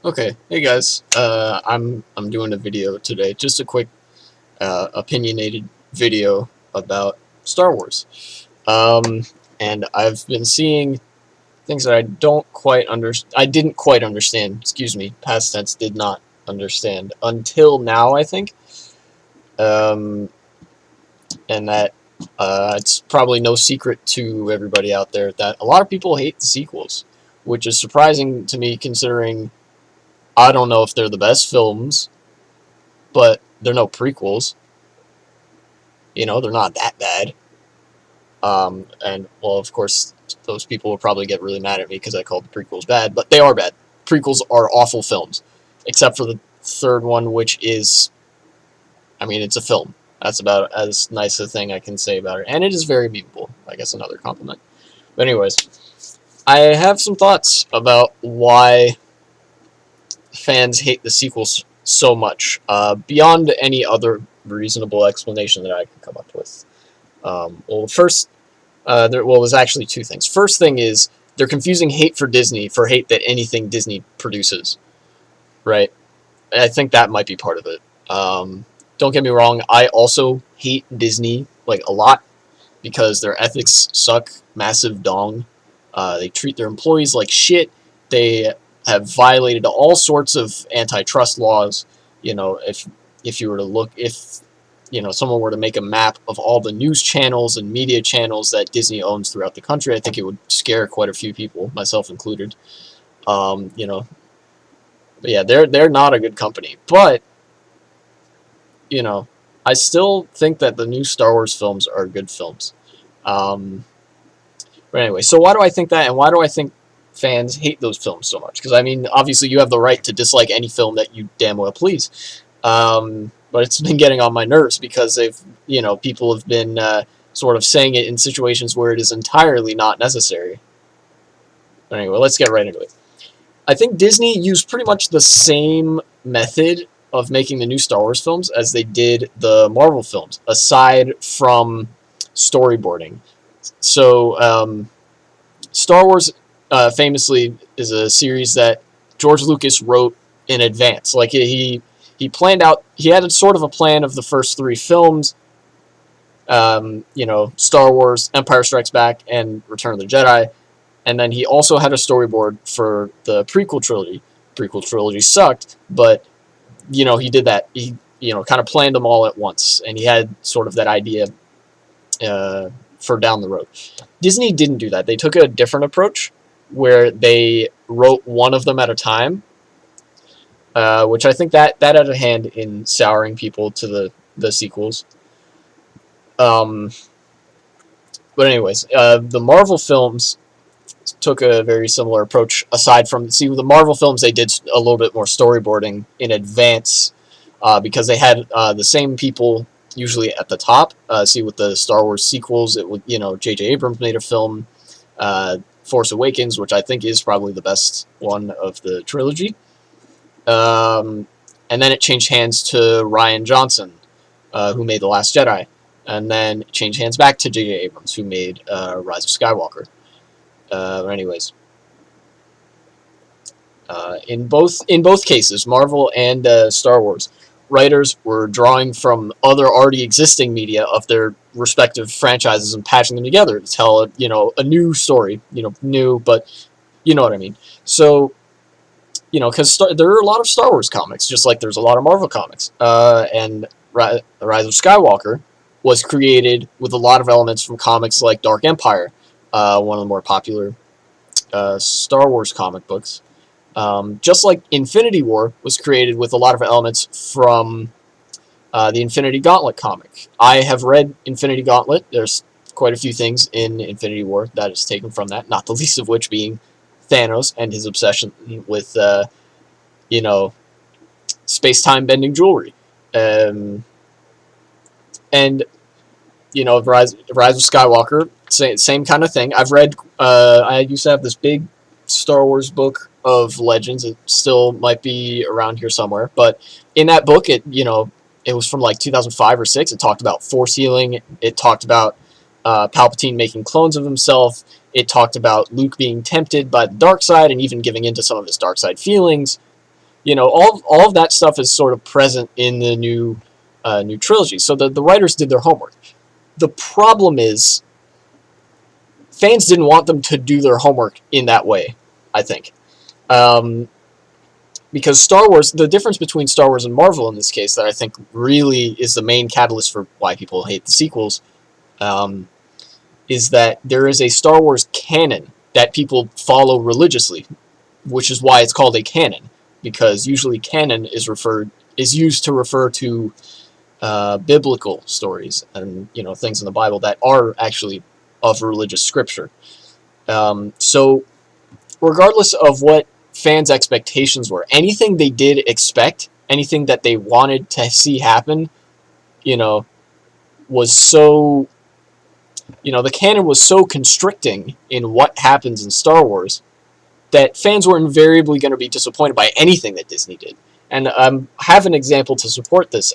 Okay, hey guys. I'm doing a video today, just a quick opinionated video about Star Wars. Um, and I've been seeing things that I didn't quite understand. Excuse me, past tense, did not understand until now, I think. Um, and that it's probably no secret to everybody out there that a lot of people hate the sequels, which is surprising to me considering I don't know if they're the best films, but they're no prequels. They're not that bad. And, well, of course, those people will probably get really mad at me because I called the prequels bad, but they are bad. Prequels are awful films, except for the third one, which is, I mean, it's a film. That's about as nice a thing I can say about it. And it is very memeable. I guess another compliment. But anyways, I have some thoughts about why fans hate the sequels so much, beyond any other reasonable explanation that I could come up with. Well, first, there's actually two things. First thing is they're confusing hate for Disney for hate that anything Disney produces, right? I think that might be part of it. Don't get me wrong, I also hate Disney like a lot because their ethics suck massive dong. They treat their employees like shit. They have violated all sorts of antitrust laws. If you were to look, if someone were to make a map of all the news channels and media channels that Disney owns throughout the country, I think it would scare quite a few people, myself included. Um, you know, but yeah, they're not a good company. But you know, I still think that the new Star Wars films are good films. Um, But anyway, so why do I think that, and why do I think fans hate those films so much? Because I mean, obviously, you have the right to dislike any film that you damn well please. But it's been getting on my nerves because people have been sort of saying it in situations where it is entirely not necessary. But anyway, let's get right into it. I think Disney used pretty much the same method of making the new Star Wars films as they did the Marvel films, aside from storyboarding. So, Star Wars famously is a series that George Lucas wrote in advance. Like he planned out. He had a sort of a plan of the first three films. Star Wars, Empire Strikes Back, and Return of the Jedi. And then he also had a storyboard for the prequel trilogy. Prequel trilogy sucked, but he did that. He kind of planned them all at once, and he had sort of that idea for down the road. Disney didn't do that. They took a different approach where they wrote one of them at a time, which I think that had a hand in souring people to the sequels. Um, but anyways, the Marvel films took a very similar approach. Aside from the Marvel films, they did a little bit more storyboarding in advance because they had the same people usually at the top. With the Star Wars sequels, it would J.J. Abrams made a film, Force Awakens, which I think is probably the best one of the trilogy. And then it changed hands to Rian Johnson, who made The Last Jedi, and then it changed hands back to J.J. Abrams, who made Rise of Skywalker. Anyways, in both cases, Marvel and Star Wars, writers were drawing from other already existing media of their respective franchises and patching them together to tell a new story. New, but you know what I mean. So because there are a lot of Star Wars comics, just like there's a lot of Marvel comics, and The Rise of Skywalker was created with a lot of elements from comics like Dark Empire, one of the more popular Star Wars comic books. Just like Infinity War was created with a lot of elements from the Infinity Gauntlet comic. I have read Infinity Gauntlet. There's quite a few things in Infinity War that is taken from that, not the least of which being Thanos and his obsession with, space-time bending jewelry. Um, and, Rise of Skywalker, same kind of thing. I've read, I used to have this big Star Wars book of Legends. It still might be around here somewhere, but in that book, it was from like 2005 or 6. It talked about force healing. It talked about Palpatine making clones of himself. It talked about Luke being tempted by the dark side and even giving into some of his dark side feelings. all of that stuff is sort of present in the new trilogy. So the writers did their homework. The problem is fans didn't want them to do their homework in that way, I think. Because Star Wars, the difference between Star Wars and Marvel in this case, that I think really is the main catalyst for why people hate the sequels, is that there is a Star Wars canon that people follow religiously, which is why it's called a canon. Because usually canon is used to refer to biblical stories and things in the Bible that are actually of religious scripture. So regardless of what fans' expectations were, anything they did expect, anything that they wanted to see happen, was so, the canon was so constricting in what happens in Star Wars that fans were invariably going to be disappointed by anything that Disney did. And I have an example to support this.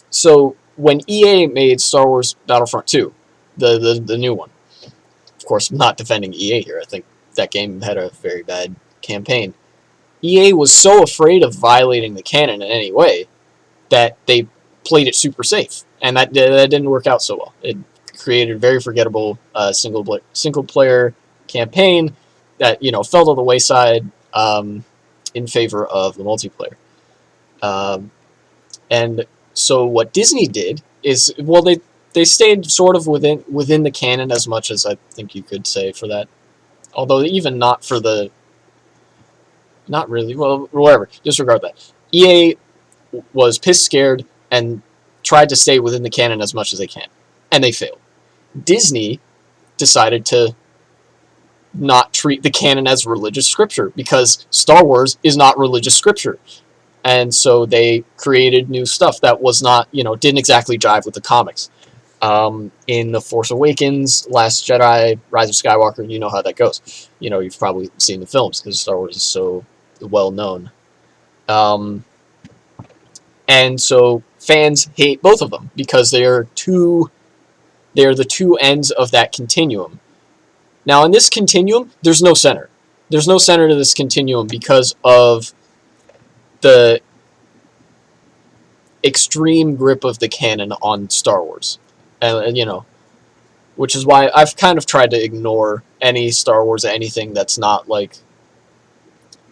So when EA made Star Wars Battlefront 2, the new one, of course, I'm not defending EA here. I think that game had a very bad campaign. EA was so afraid of violating the canon in any way that they played it super safe, and that didn't work out so well. It created a very forgettable single player campaign that fell to the wayside in favor of the multiplayer. And so what Disney did is, well, they stayed sort of within the canon as much as I think you could say for that. Although even not really, well, whatever, disregard that. EA was pissed scared and tried to stay within the canon as much as they can, and they failed. Disney decided to not treat the canon as religious scripture because Star Wars is not religious scripture. And so they created new stuff that was not, didn't exactly jive with the comics. In The Force Awakens, Last Jedi, Rise of Skywalker, you know how that goes. You've probably seen the films because Star Wars is so well known. And so fans hate both of them because they are the two ends of that continuum. Now, in this continuum, there's no center. There's no center to this continuum because of the extreme grip of the canon on Star Wars. And which is why I've kind of tried to ignore any Star Wars, anything that's not like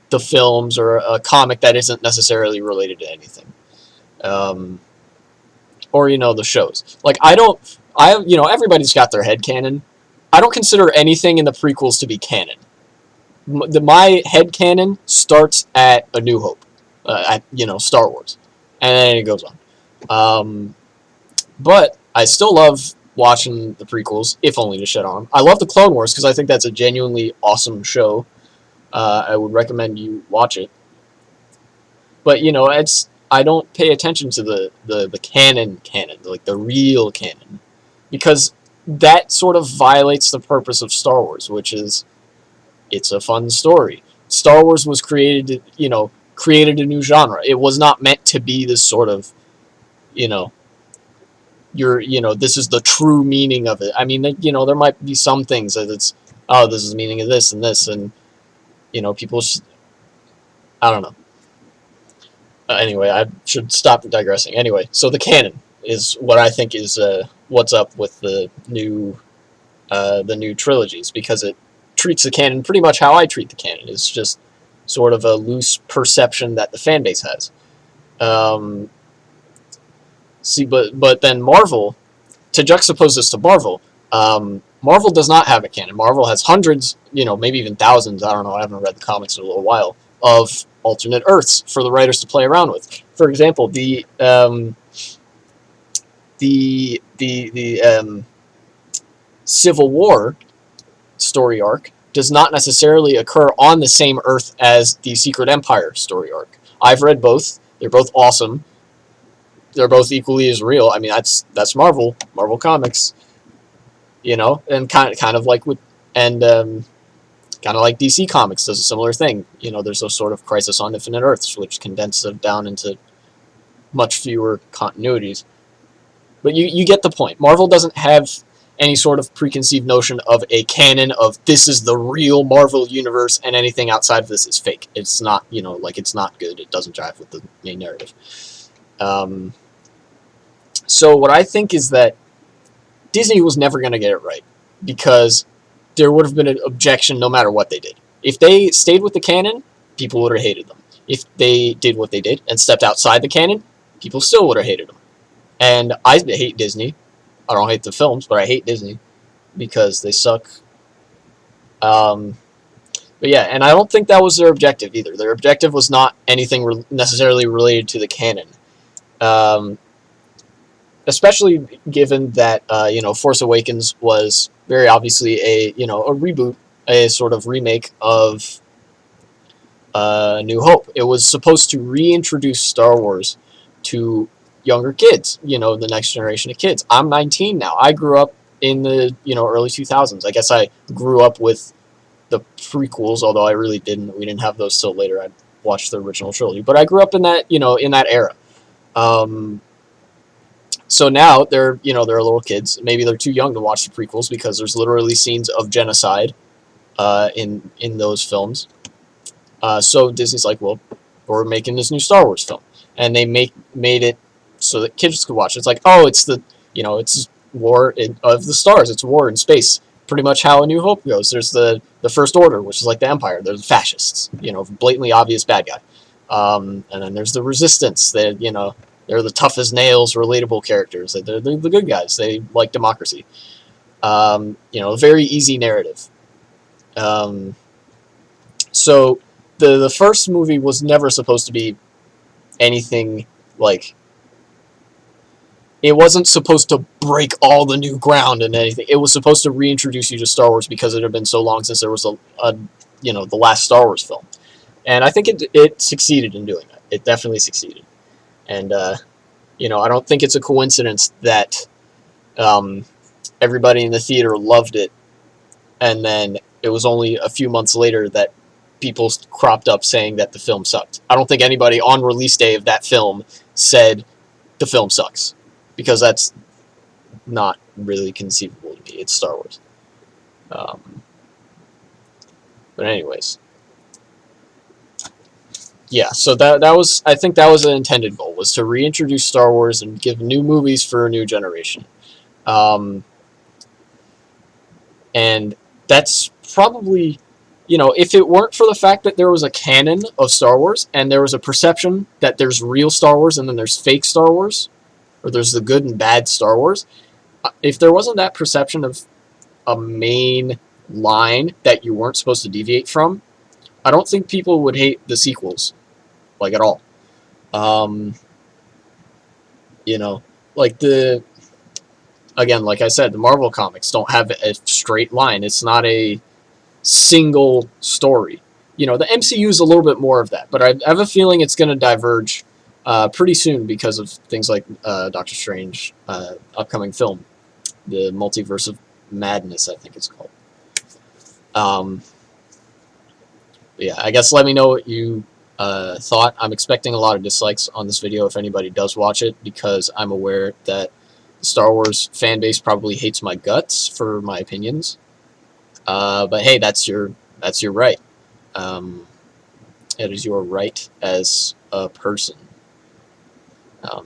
the films or a comic that isn't necessarily related to anything. Or, the shows. Like, everybody's got their head canon. I don't consider anything in the prequels to be canon. My head canon starts at A New Hope, at Star Wars, and then it goes on. But I still love watching the prequels, if only to shit on them. I love the Clone Wars because I think that's a genuinely awesome show. I would recommend you watch it. But I don't pay attention to the canon, like the real canon, because that sort of violates the purpose of Star Wars, which is it's a fun story. Star Wars was created a new genre. It was not meant to be this sort of, this is the true meaning of it. I mean, there might be some things that it's, oh, this is the meaning of this and this, and, people, I don't know. Anyway, I should stop digressing. Anyway, so the canon is what I think is what's up with the new trilogies, because it treats the canon pretty much how I treat the canon. It's just sort of a loose perception that the fan base has. But then Marvel, to juxtapose this to Marvel, Marvel does not have a canon. Marvel has hundreds, maybe even thousands, I don't know, I haven't read the comics in a little while, of alternate Earths for the writers to play around with. For example, the Civil War story arc does not necessarily occur on the same Earth as the Secret Empire story arc. I've read both. They're both awesome. They're both equally as real. I mean, that's Marvel Comics, and kind of like with, and kind of like DC Comics does a similar thing. There's a sort of Crisis on Infinite Earths, which condense them down into much fewer continuities. But you get the point. Marvel doesn't have any sort of preconceived notion of a canon of this is the real Marvel universe and anything outside of this is fake. It's not, like, it's not good. It doesn't jive with the main narrative. So what I think is that Disney was never going to get it right, because there would have been an objection no matter what they did. If they stayed with the canon, people would have hated them. If they did what they did and stepped outside the canon, people still would have hated them. And I hate Disney. I don't hate the films, but I hate Disney because they suck. But yeah, and I don't think that was their objective either. Their objective was not anything necessarily related to the canon. Especially given that Force Awakens was very obviously a reboot, a sort of remake of New Hope. It was supposed to reintroduce Star Wars to younger kids, the next generation of kids. I'm 19 now. I grew up in the early 2000s. I guess I grew up with the prequels, although I really didn't. We didn't have those till later. I watched the original trilogy, but I grew up in that in that era. So now they're little kids. Maybe they're too young to watch the prequels because there's literally scenes of genocide in those films. So Disney's like, well, we're making this new Star Wars film, and they made it so that kids could watch it. It's like, oh, it's it's war of the stars. It's war in space. Pretty much how A New Hope goes. There's the First Order, which is like the Empire. There's the fascists, blatantly obvious bad guy. And then there's the Resistance. They're the tough as nails, relatable characters. They're the good guys. They like democracy. A very easy narrative. So the first movie was never supposed to be anything like. It wasn't supposed to break all the new ground and anything. It was supposed to reintroduce you to Star Wars because it had been so long since there was the last Star Wars film, and I think it succeeded in doing that. It definitely succeeded, and I don't think it's a coincidence that everybody in the theater loved it, and then it was only a few months later that people cropped up saying that the film sucked. I don't think anybody on release day of that film said the film sucks, because that's not really conceivable to me. It's Star Wars. But anyways, yeah. So that was, I think that was an intended goal, was to reintroduce Star Wars and give new movies for a new generation. And that's probably, if it weren't for the fact that there was a canon of Star Wars and there was a perception that there's real Star Wars and then there's fake Star Wars, or there's the good and bad Star Wars, if there wasn't that perception of a main line that you weren't supposed to deviate from, I don't think people would hate the sequels, like, at all. Like again, like I said, the Marvel comics don't have a straight line. It's not a single story. The MCU is a little bit more of that, but I have a feeling it's going to diverge pretty soon because of things like Doctor Strange, upcoming film, the Multiverse of Madness, I think it's called. Yeah, I guess let me know what you thought. I'm expecting a lot of dislikes on this video if anybody does watch it, because I'm aware that the Star Wars fan base probably hates my guts for my opinions. But hey, that's your right. It is your right as a person. But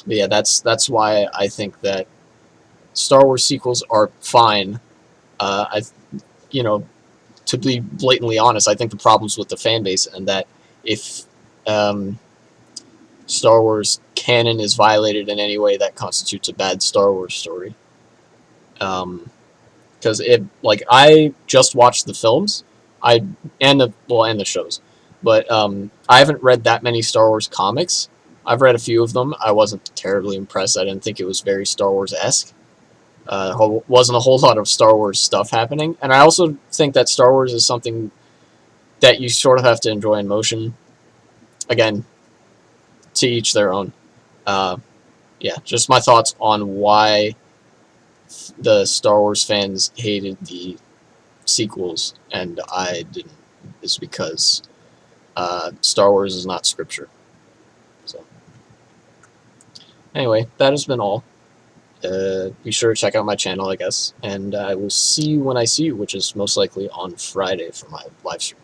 yeah, that's why I think that Star Wars sequels are fine. To be blatantly honest, I think the problem's with the fan base, and that if Star Wars canon is violated in any way, that constitutes a bad Star Wars story. Because I just watched the films, and the shows, but I haven't read that many Star Wars comics. I've read a few of them. I wasn't terribly impressed. I didn't think it was very Star Wars-esque. Wasn't a whole lot of Star Wars stuff happening, and I also think that Star Wars is something that you sort of have to enjoy in motion. Again, to each their own. Yeah, just my thoughts on why the Star Wars fans hated the sequels and I didn't, is because Star Wars is not scripture. So anyway, that has been all. be sure to check out my channel, I guess, and I will see you when I see you, which is most likely on Friday for my live stream.